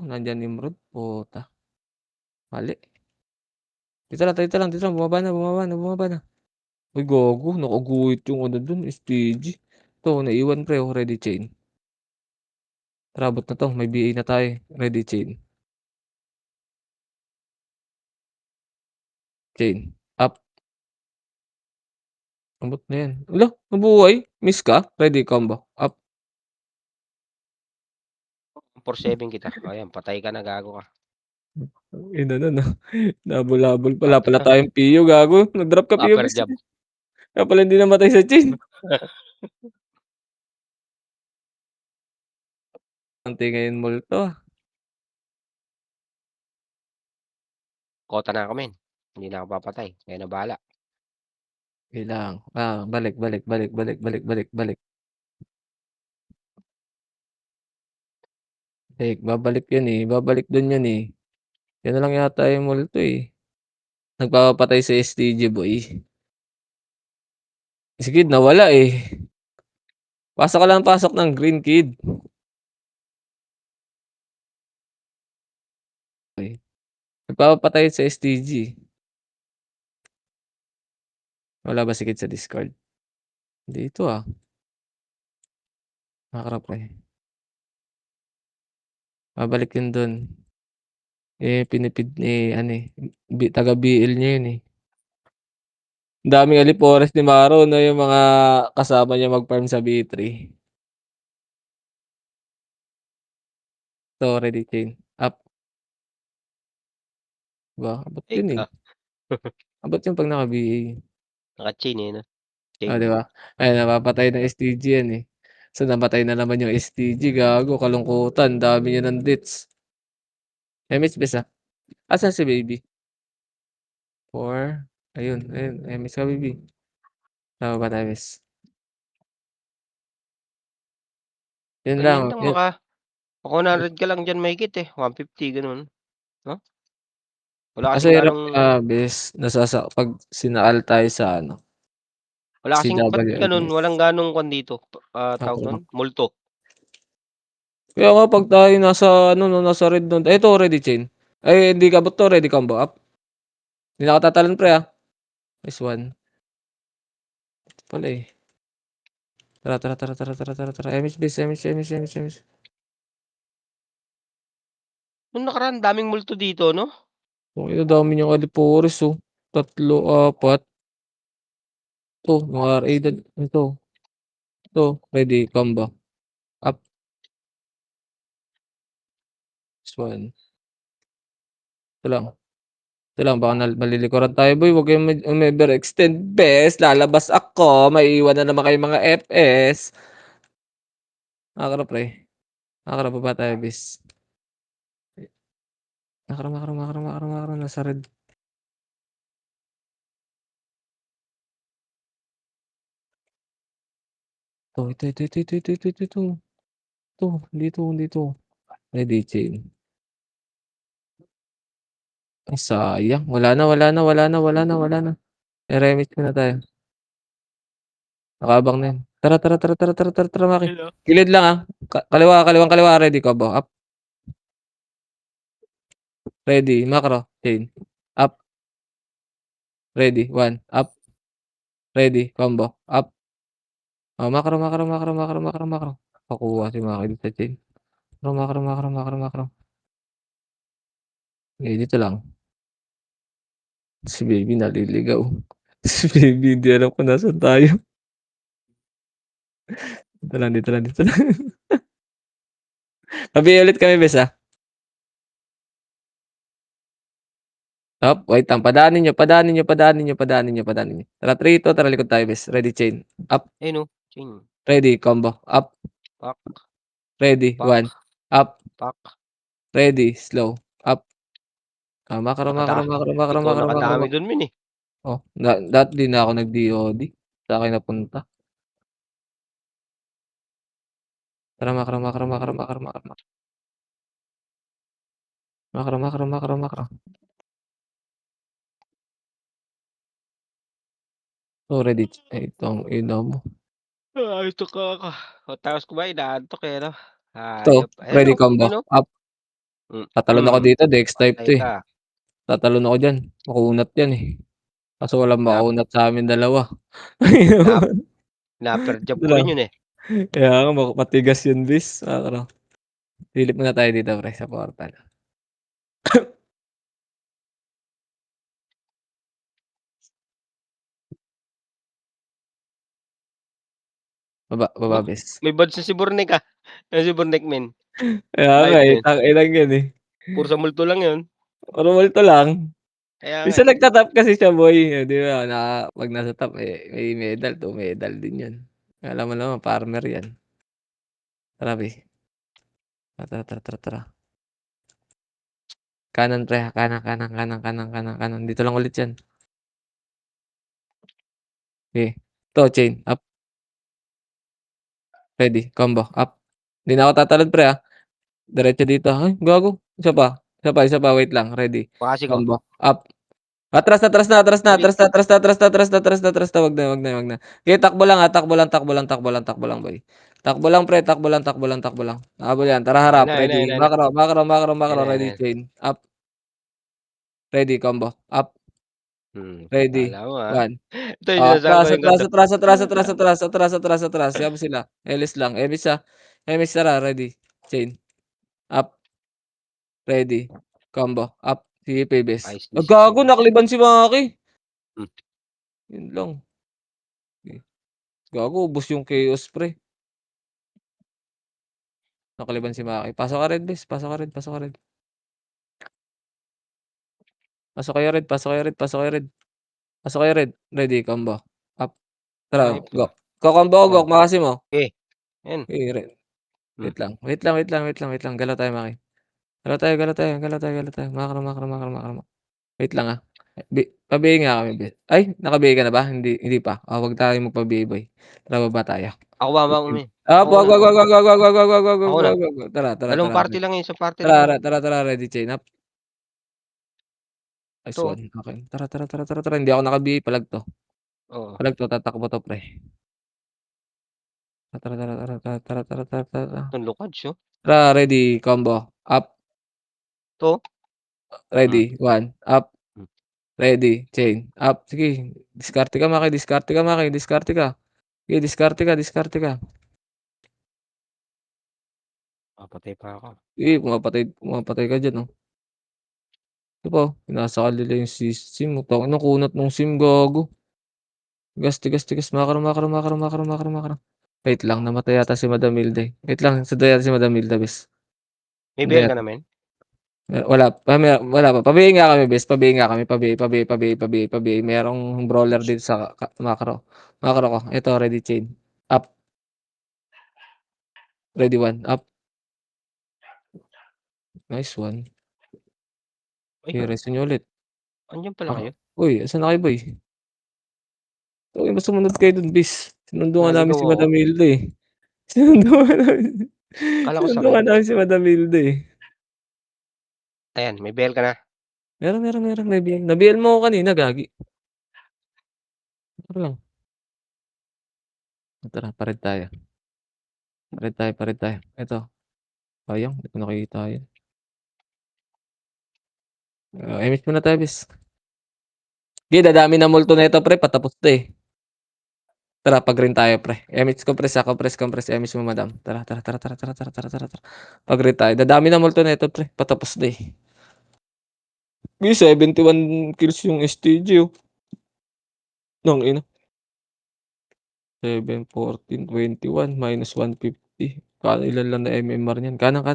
Speaker 1: Nandyan Nimrod. Puta. Mali. Dito lang. Bumaba na. Uy, gago. Nakaguhit yung ano dun. STG. Ito, naiwan pre. Ready chain. Trabot na to. May BA na tayo. Ready chain. Chain. Up. Abot na yan. Wala. Nabuhay. Miss ka. Ready combo. Up.
Speaker 2: 4-7 kita. Ayan, patay ka na, gago ka.
Speaker 1: Ina na. Nabulabol pala tayong PO. Gago. Nag-drop ka PO.
Speaker 2: Upper jab.
Speaker 1: Kaya pala hindi namatay sa chain. Ang tingin multo.
Speaker 2: Kota na kami. Hindi na ako papatay. Kayo na bahala.
Speaker 1: Okey lang. Balik, balik, balik, balik, balik, balik, balik. Babalik yun, eh, babalik dun yun, eh. Yan na lang yata yung multo, eh. Nagpapapatay si STG boy. Si Kid nawala, eh. Pasok ka lang pasok ng green, Kid. Okey. Nagpapapatay sa STG. Wala ba si Kid sa Discord? Dito, nakakarap, eh. Babalik yun dun. Eh, pinipid ni ano, eh, taga BL niya yun, eh. Ang daming alipores ni Maro 'no, yung mga kasama niya mag-farm sa B3. So, ready chain, up, 'di ba? Abot yun, eh.
Speaker 2: Ika.
Speaker 1: Abot yun 'pag naka-BA.
Speaker 2: Naka-chain, eh, 'no?
Speaker 1: Oh,
Speaker 2: Chain.
Speaker 1: 'di ba? Ayan, napapatay ng STG yan, eh. So, namatay na naman yung STG, gago kalungkutan, dami niya ng deaths. MH bes, asan si baby? 4, ayun, ayun, MH ka baby. Tama ba tayo bes? Yun
Speaker 2: Dali
Speaker 1: lang,
Speaker 2: lang
Speaker 1: yun
Speaker 2: maka 100 ka lang diyan mahigit, eh, 150 gano'n, 'no? Wala
Speaker 1: kaso
Speaker 2: kasing
Speaker 1: hirap
Speaker 2: gaanong
Speaker 1: bes, 'pag sinakal tayo sa ano,
Speaker 2: wala kasing ba't gano'n,
Speaker 1: CWLS.
Speaker 2: walang gaanong kuwan dito, tawag
Speaker 1: Oo.
Speaker 2: nun, multo.
Speaker 1: Kaya nga 'pag tayo nasa ano 'no, nasa red nun eto ready chain. Ay hindi abot 'to, ready combo up. Hindi na ako tatalon pre, nice one. Ito pala, eh. Tara, tara, tara, tara, tara, tara, tara, MH base, MH, MH, MH, MH.
Speaker 2: Nung nakaraan daming multo dito, 'no?
Speaker 1: Putang ina dami niyang alipores, 3, 4. 'To yung RA ito, ready combo up, nice one. Ito lang baka malilikuran tayo boy, wag kayong umoverextend bes, lalabas ako, maiiwan na naman kayong mga FS. Nakaka pre, nakaka baba tayo bes. Nakara, nasa red. Ito. Dito. Ready chain. Ay sayang, wala na. I-remix muna tayo. Nakaabang na yun. Tara Maki.
Speaker 2: Hello.
Speaker 1: Gilid lang, kaliwang-kaliwa ready combo up. Ready, macro, chain. Up. Ready, 1, up. Ready, combo, up. Macro. Pakuha si Maki dito sa chain. Macro. Eh, dito lang. Si baby naliligaw. Si baby hindi alam kung nasaan tayo. Dito lang. Tabi ulit kami bes, Up, wait lang, padaanin niyo. Tara 3, 2, tara likod tayo bes. Ready chain. Up,
Speaker 2: Ayun, oh, chain.
Speaker 1: ready combo. Up,
Speaker 2: Pak,
Speaker 1: ready,
Speaker 2: pak,
Speaker 1: 1. Up,
Speaker 2: pak.
Speaker 1: ready, slow. Up. Macro.
Speaker 2: Ikaw nakadami dun min, eh.
Speaker 1: Oh, dati di na ako nag-DOD. Sa'kin napunta. Tara macro. Macro. Oh, ready. Ay, itong ina mo.
Speaker 2: Antok ako. Tapos kumain inaantok, eh, 'no?
Speaker 1: Ito,
Speaker 2: Hayop.
Speaker 1: ready
Speaker 2: Ayun,
Speaker 1: combo.
Speaker 2: oh.
Speaker 1: Up. Tatalon ako dito, Dex type
Speaker 2: Patay
Speaker 1: 'to, eh.
Speaker 2: ka.
Speaker 1: Tatalon ako diyan. Makunat 'yan, eh. Kaso walang
Speaker 2: Nap
Speaker 1: makunat sa amin dalawa.
Speaker 2: nap Napper job ko rin yun, eh.
Speaker 1: Kaya nga matigas yun bis, silip muna tayo dito pre sa portal. Baba
Speaker 2: Oh,
Speaker 1: bis.
Speaker 2: may badge na si Bornek, ah. Yan si Bornek, men.
Speaker 1: Kaya nga,
Speaker 2: Ayop na
Speaker 1: eh,
Speaker 2: yun.
Speaker 1: tang-ina yan, eh.
Speaker 2: Puro sa multo lang yun.
Speaker 1: Puro multo lang.
Speaker 2: Kaya nga,
Speaker 1: Minsan
Speaker 2: eh.
Speaker 1: nagta-top kasi siya boy, eh, 'di ba, 'pag nasa top, eh, may medal, 2 medal din 'yan. Alam mo naman farmer 'yan. Tara be. Tara. Kanan pre, kanan. Dito lang ulit yan. Okay. Ito, chain. Up. Ready. Combo. Up. Hindi na ako tatalon pre Diretso dito. Ay, gago. Isa pa. Wait lang. Ready.
Speaker 2: Pakasi ko.
Speaker 1: Combo. Up. Atras na. Wag na. Okay, takbo lang boy. Takbo lang. Habol yan. Tara harap. Ready.
Speaker 2: Ayan na.
Speaker 1: Macro. Ready,
Speaker 2: Ayan.
Speaker 1: chain. Up. Ready, combo. Up. Ready.
Speaker 2: Kala mo,
Speaker 1: 1.
Speaker 2: Ito yung sinasabi ko yung ganda.
Speaker 1: Atras. Yapo sila. Elis lang. Emis tara. Ready. Chain. Up. Ready. Combo. Up. Sige, Pebes.
Speaker 2: Ayos
Speaker 1: Gago,
Speaker 2: decision.
Speaker 1: nakaliban si Maki.
Speaker 2: Hmm.
Speaker 1: Yun lang. Okay. Gago, ubos yung chaos, pre. Nakaliban si Maki. Pasok ka red, bes. Pasok ka red. Pasok kayo red. Ready, combo. Up. Tara,
Speaker 2: Ayop to.
Speaker 1: go. Kakombo ko,
Speaker 2: Yan.
Speaker 1: go. Makasi mo.
Speaker 2: Okay. Yan.
Speaker 1: Okay, red.
Speaker 2: Hmm.
Speaker 1: Wait lang. Galaw tayo, Maki. Galaw tayo. Makro. Wait lang pabihay nga kami, be. Ay, nakabihay ka na ba? Hindi pa. Wag tayong magpabihay, boy. Tara, baba tayo.
Speaker 2: Ako ba umi? Ako
Speaker 1: Wag.
Speaker 2: una. Ako na.
Speaker 1: Tara.
Speaker 2: Dalawang party lang yun. Isang party lang yun.
Speaker 1: Tara, ready, chain up. Nice
Speaker 2: Ito.
Speaker 1: one. Okay. Tara. Hindi ako nakabihay, palag to.
Speaker 2: Oo.
Speaker 1: Tatakbo to, pre. Tara.
Speaker 2: Itong lukad siya.
Speaker 1: Tara, ready, combo. Up.
Speaker 2: Ito.
Speaker 1: Ready, 1. Up.
Speaker 2: Hmm.
Speaker 1: Ready, chain. Up. Sige. Diskarte ka, Maki. Sige, diskarte ka.
Speaker 2: Papatay pa ako.
Speaker 1: Pumapatay ka dyan, oh. Ito pa, pinasakal nila yung SIM. Tangina, kunat nung SIM, gago. Tigas. Makro. Wait lang, namatay yata si Madam Hilda. Wait lang, saday yata si Madam Hilda, bes.
Speaker 2: May
Speaker 1: Hindi
Speaker 2: bell ka
Speaker 1: yata.
Speaker 2: naman?
Speaker 1: Wala pa. Pabihin nga kami, bes. Pabihin. Merong brawler dito sa macro. Macro ko. Ito, ready, chain. Up. Ready, 1. Up. Nice one.
Speaker 2: Ay,
Speaker 1: Okay, resin nyo ulit.
Speaker 2: andyan pala kayo.
Speaker 1: Uy, asan na kayo, boy? Okay, mas sumunod kayo dun, bis. Sinundo nga namin
Speaker 2: Naligaw
Speaker 1: si
Speaker 2: ako.
Speaker 1: Madam Hilda, eh.
Speaker 2: Akala ko sa
Speaker 1: Sinundo nga
Speaker 2: red.
Speaker 1: namin si Madam Hilda, eh.
Speaker 2: Ayan, may bell ka na.
Speaker 1: Meron. Nabihan mo ako kanina, gagi. Tara lang. Tara, pared tayo. Ito. Sayang, hindi ko nakikita yun. Image muna tayo, bis. Di, dadami na multo na ito, pre. Patapos to, eh. Tara, pag-green tayo, pre. Image compress. Image mo, madam. Tara. Pag-green tayo. Dadami na multo na ito, pre. Patapos to, eh. 71 kills yung STG, oh. Nang ina. 7, 14, 21, minus 150. Ilan lang na MMR niyan. Kanan.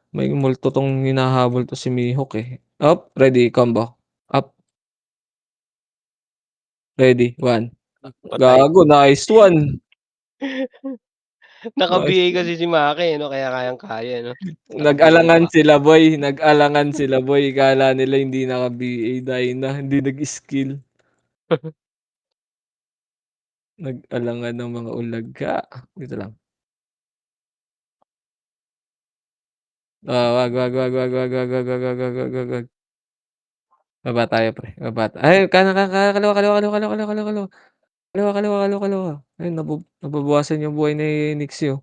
Speaker 1: May multo tong hinahabol to si Mihawk, eh. Up, ready, combo. Up. Ready, 1.
Speaker 2: Patay.
Speaker 1: Gago, nice one. Nice
Speaker 2: Naka-BA
Speaker 1: one.
Speaker 2: kasi si Maki, no? Kaya kayang-kaya, no? Naka-BA
Speaker 1: Nag-alangan
Speaker 2: pa.
Speaker 1: sila, boy. Kala nila hindi naka-BA dahil na hindi nag-skill. Nag-alangan ng mga ulaga. Dito lang. Wag. Baba tayo, pre. Ay, kaliwa. Ay, nababawasan yung buhay ni Nixie, oh.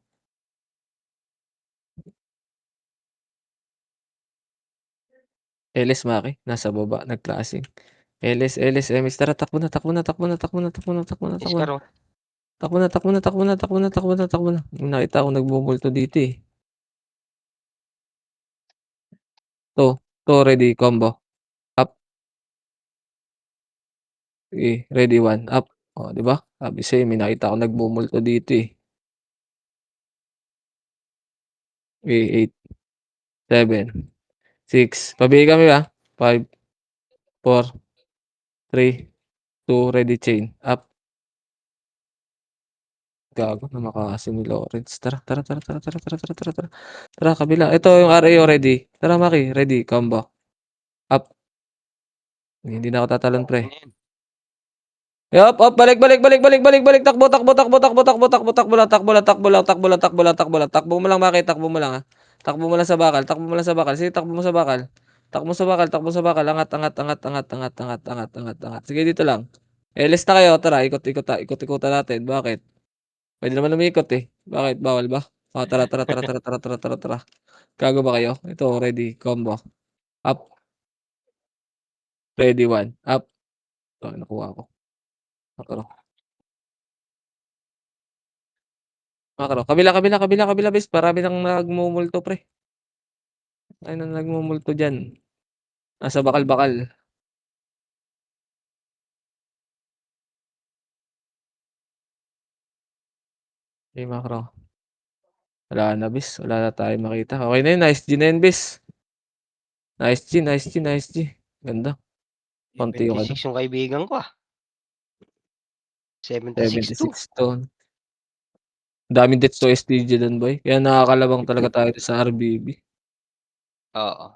Speaker 1: LS Maki, nasa baba, nag-classing. LS, MS, tara, takbo na.
Speaker 2: Iskar, oh.
Speaker 1: Takbo na. May nakita akong nagbumulto dito, eh. To, ready, combo. Up. Ready, 1. Up. Di ba? Sabi sa'yo, may nakita akong nagbumulto dito, eh. 8, 7, 6. Pabihi kami, 5, 4, 3, 2, ready, chain. Up. Gago namakasi ni Lawrence. Tara. Tara, kabila. Ito yung RAO ready. Tara, Maki. Ready. Combo. Up. Hindi na ako tatalon, pre.
Speaker 2: Yan.
Speaker 1: Yup, up. Balik. Takbo. Takbo mo lang, Maki. Takbo mo lang, ha. Takbo mo lang sa bakal. Sige, takbo mo sa bakal. Takbo sa bakal. Angat. Sige, dito lang. List na kayo. Tara, ikot-ikutan natin. Bakit? Pwede naman umikot, eh. Bakit? Bawal ba? Tara. Gago ba kayo? Ito, ready. Combo. Up. Ready, 1. Up. Ito, nakuha ko. Makro. Kabila, bes. Marami nang nagmumulto, pre. Ay, nang nagmumulto dyan. Nasa bakal-bakal. Okay, makro. Wala na, bes. Wala na tayo makita. Okay na yun. Nice G na yun, bes. Nice G. Ganda. Konti yung
Speaker 2: 76 yung kaibigan ko, 76
Speaker 1: 76 stone. Daming deaths to STG dun, boy. Kaya nakakalabang talaga tayo sa RBB.
Speaker 2: Oo.